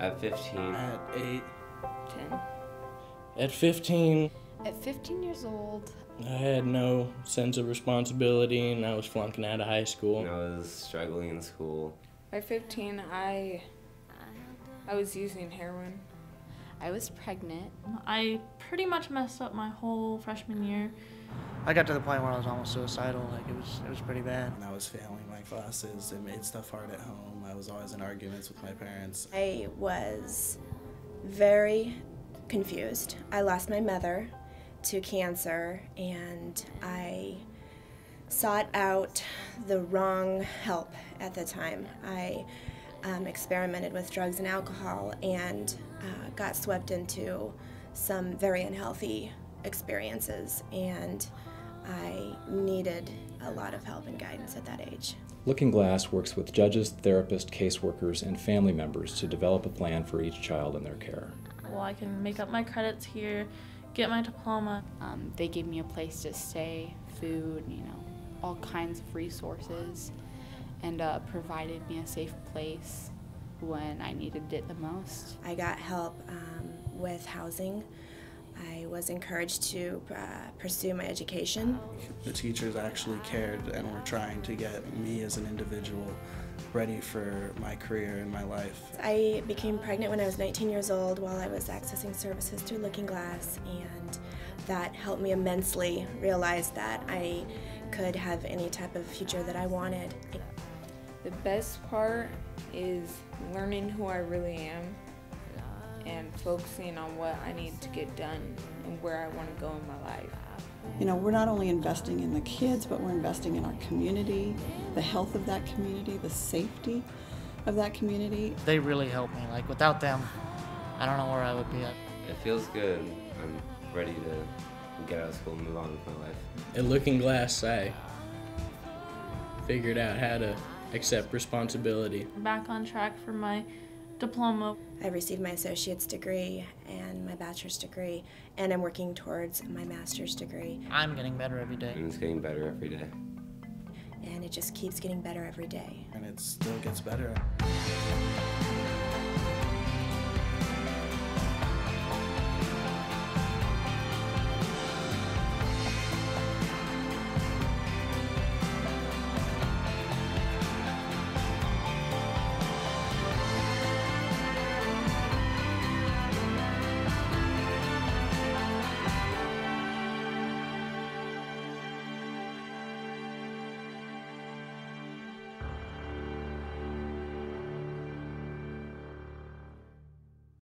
At 15. At 8. 10. At 15, At 15 years old, I had no sense of responsibility and I was flunking out of high school. And I was struggling in school. By 15, I was using heroin. I was pregnant. I pretty much messed up my whole freshman year. I got to the point where I was almost suicidal. Like it was pretty bad. And I was failing my classes. It made stuff hard at home. I was always in arguments with my parents. I was very confused. I lost my mother to cancer and I sought out the wrong help at the time. I experimented with drugs and alcohol and got swept into some very unhealthy experiences, and I needed a lot of help and guidance at that age. Looking Glass works with judges, therapists, caseworkers, and family members to develop a plan for each child in their care. Well, I can make up my credits here, get my diploma. They gave me a place to stay, food, all kinds of resources, and provided me a safe place when I needed it the most. I got help with housing. I was encouraged to pursue my education. The teachers actually cared and were trying to get me as an individual ready for my career and my life. I became pregnant when I was 19 years old while I was accessing services through Looking Glass, and that helped me immensely realize that I could have any type of future that I wanted. The best part is learning who I really am and focusing on what I need to get done and where I want to go in my life. We're not only investing in the kids, but we're investing in our community, the health of that community, the safety of that community. They really helped me. Like without them, I don't know where I would be at. It feels good. I'm ready to get out of school and move on with my life. At Looking Glass, I figured out how to accept responsibility. I'm back on track for my diploma. I received my associate's degree and my bachelor's degree, and I'm working towards my master's degree. I'm getting better every day. And it's getting better every day. And it just keeps getting better every day. And it still gets better.